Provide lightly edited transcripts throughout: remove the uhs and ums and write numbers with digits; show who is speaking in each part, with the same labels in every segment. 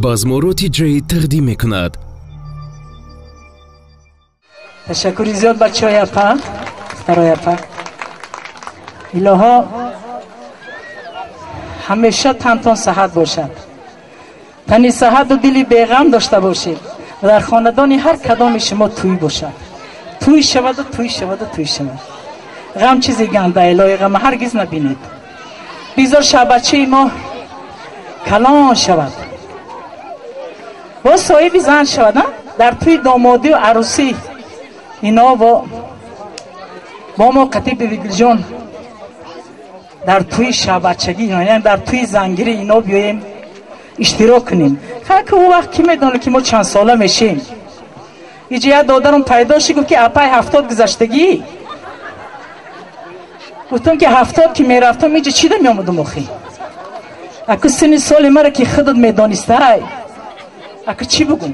Speaker 1: بازمورو TJ تقدیم میکند.
Speaker 2: تشکری زیاد بچه های اپا برای اپا. الها همیشه تنتان صحت باشد، تنی صحت و دلی بیغم داشته باشید و در خاندانی هر کدام شما توی باشد، توی شود و توی شود و توی شود. غم چیزی گنده، الهی غم هرگز نبینید. بیزار شبچه ما کلان شود و صاحب زن شود، در توی دامادی و عروسی اینا با ما قطیب بیگل جان در توی شبچگی، یعنی در توی زنگیری اینا بیاییم اشتراک کنیم. خیلی که او وقت کی میدونه که ما چند ساله میشیم. ایجا دادرم پیدا شد که اپای 70 گذشتگی گفتم که 70 که میرفتم اینجا چی دم میامدم آخی اکو سن سال مرا که خودت میدانسته اکو چی بگم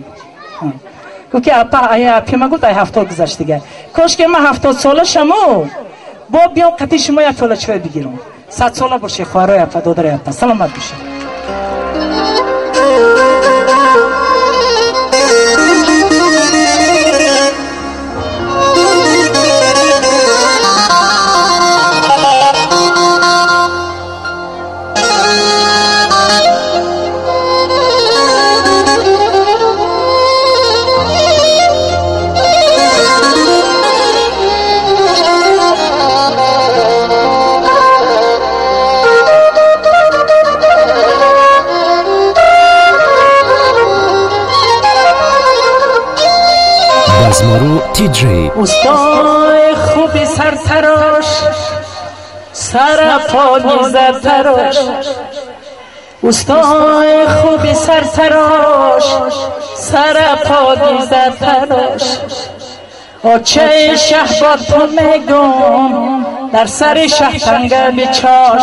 Speaker 2: که اپا ایا اپی ما گفت 70 گذشتگی. کاش که من 70 ساله شما با بیام قطعی شما یک توله چای بگیرم. 100 ساله باشه خوارای اپا دادر اپا سلامت باشه.
Speaker 1: بازمورو TJ.
Speaker 2: اوستای خوبی سرتراش سر پالیزه تراش، اوستای خوبی سرتراش سر پالیزه تراش. آچه شه با تو میگم در سر شه تنگه بچاش،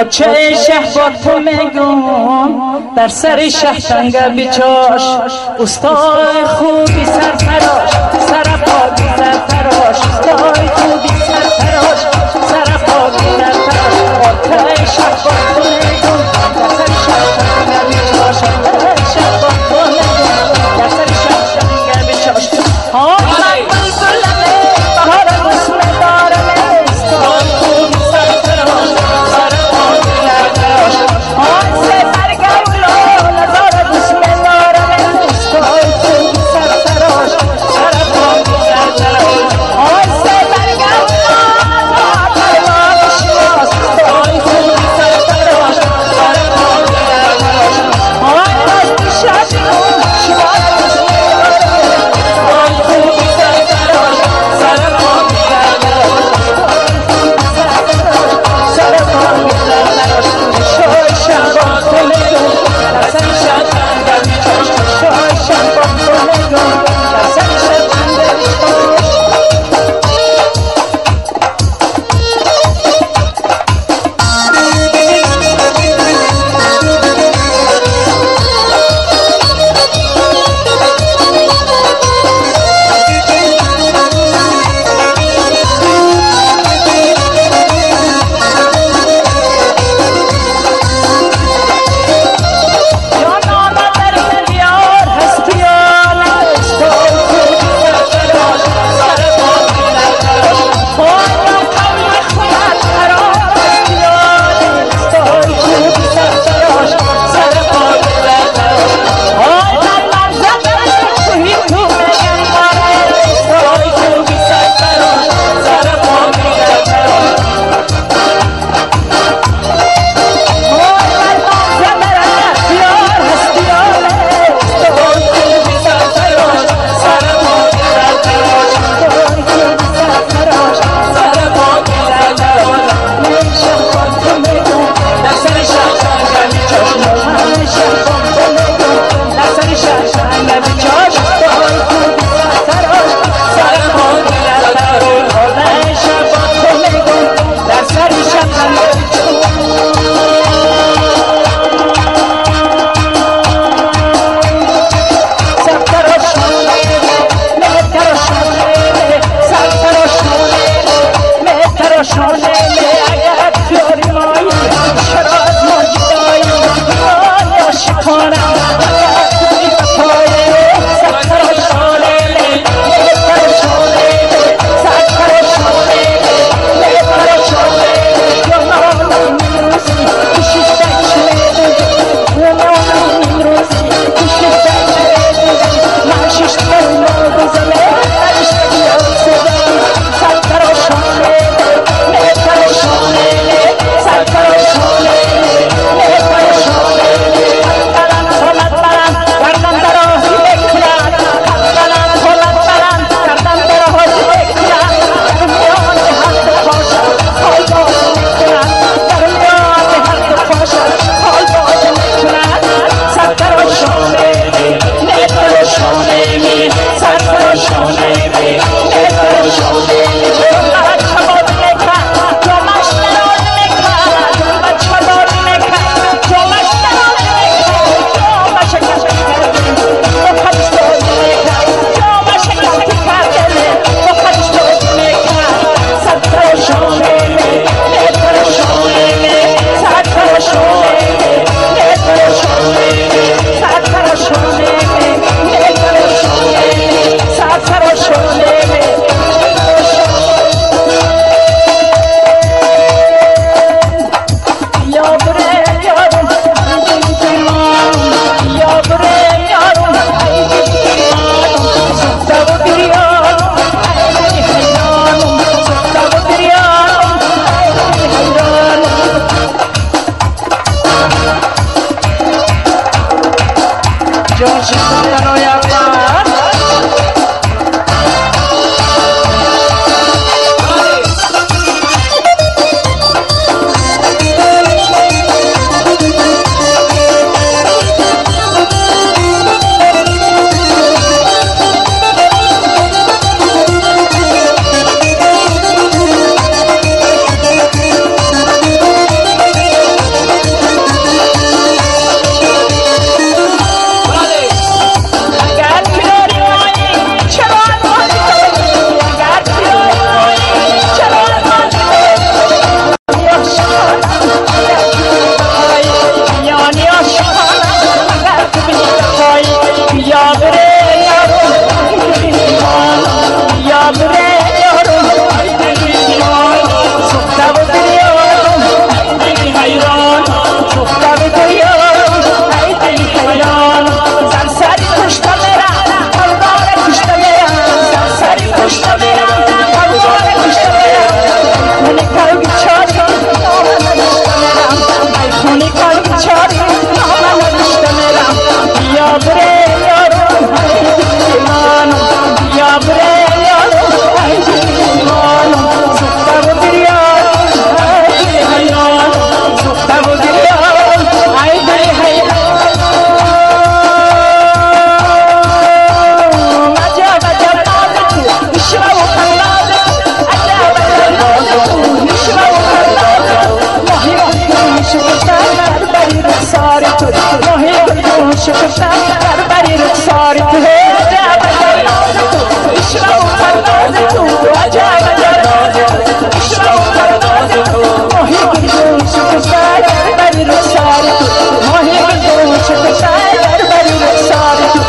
Speaker 2: آچه شه با تو میگم در سر شه تنگه بچاش. اوستای خوبی سرتراش سر پالیزه تراش، اوستای خوبی سرتراش سر پالیزه تراش. آچه شه با تو میگم در سر شه تنگه بچاش، آچه شه با تو میگم در سر شه تنگه بچاش. सारी तू अजब ईश्वर फरनाज तू अजब ईश्वर फरनाज तू मोहि गुंज कुसार बरी सारी तू मोहि गुंज कुसार बरी सारी तू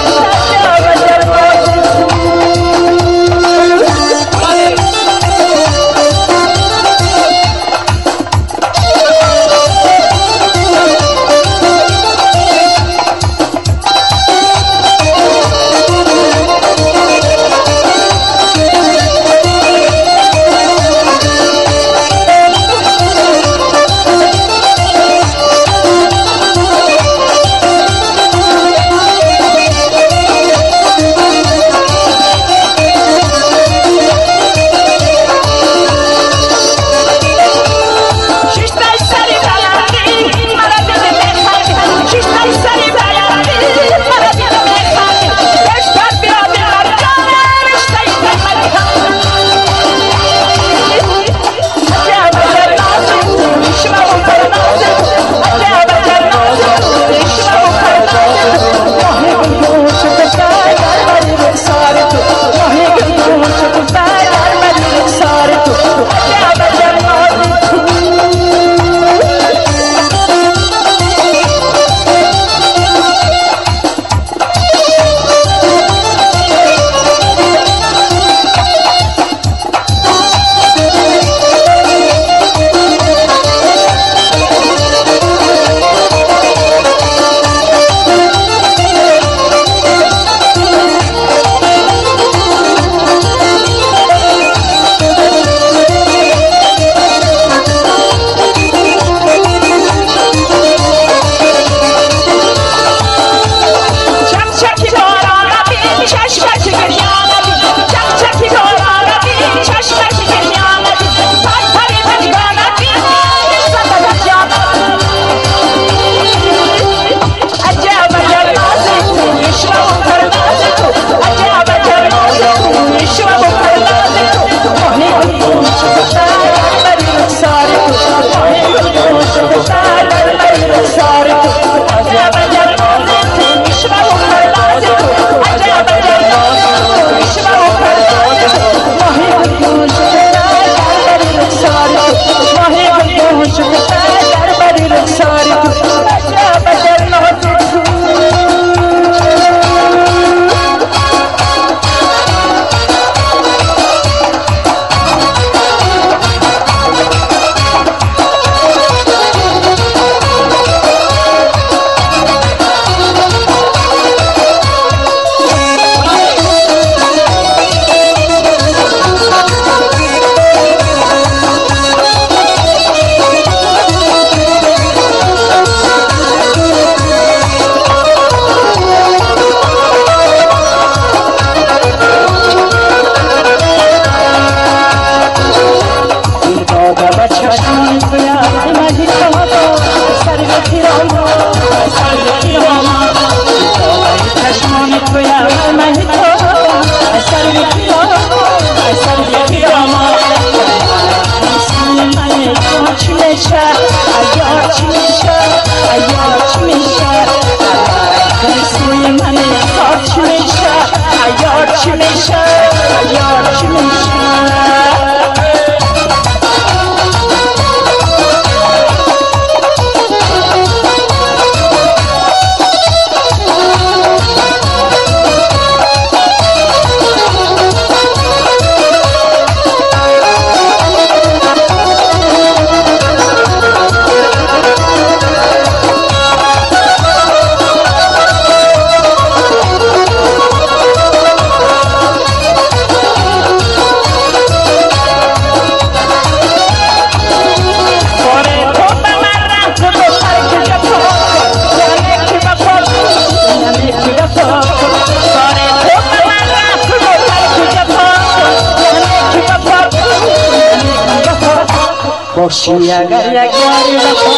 Speaker 3: Boşuya gaya gari bako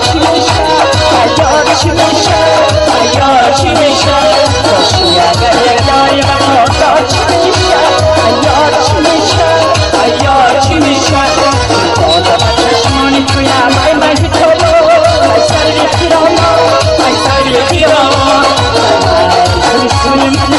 Speaker 3: çimişa, ayar çimişa, ayar çimişa. Boşuya gaya gari bako çimişa, ayar çimişa, ayar çimişa. Toda çeşmani tuya may may hitolo, ay sarı kirama, ay sarı kirama. Ay sarı kirama.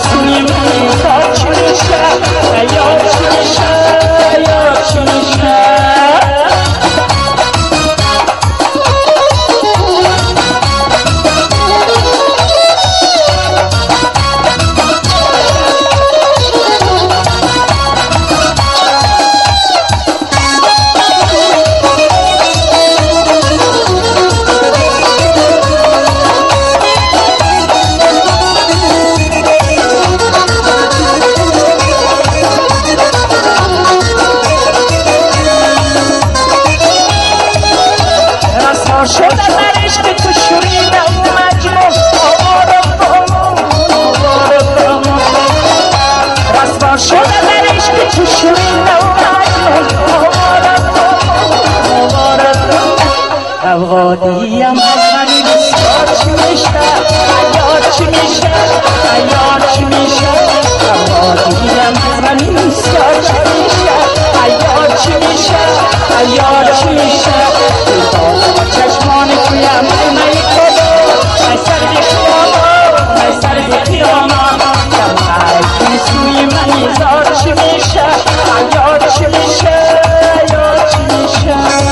Speaker 3: سوی من تا چی میشه یا چی میشه یا چی میشه افغانیم از همین بسیار چی میشه ایار چی میشه ایار چی میشه افغانیم از همین بسیار چی میشه ایار چی میشه ایار چی میشه با چشمان تویم می کدو ای سر خیامان ای سر خیامان کم سوی من ایزار چی میشه ایار چی میشه ایار چی میشه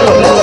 Speaker 2: Ask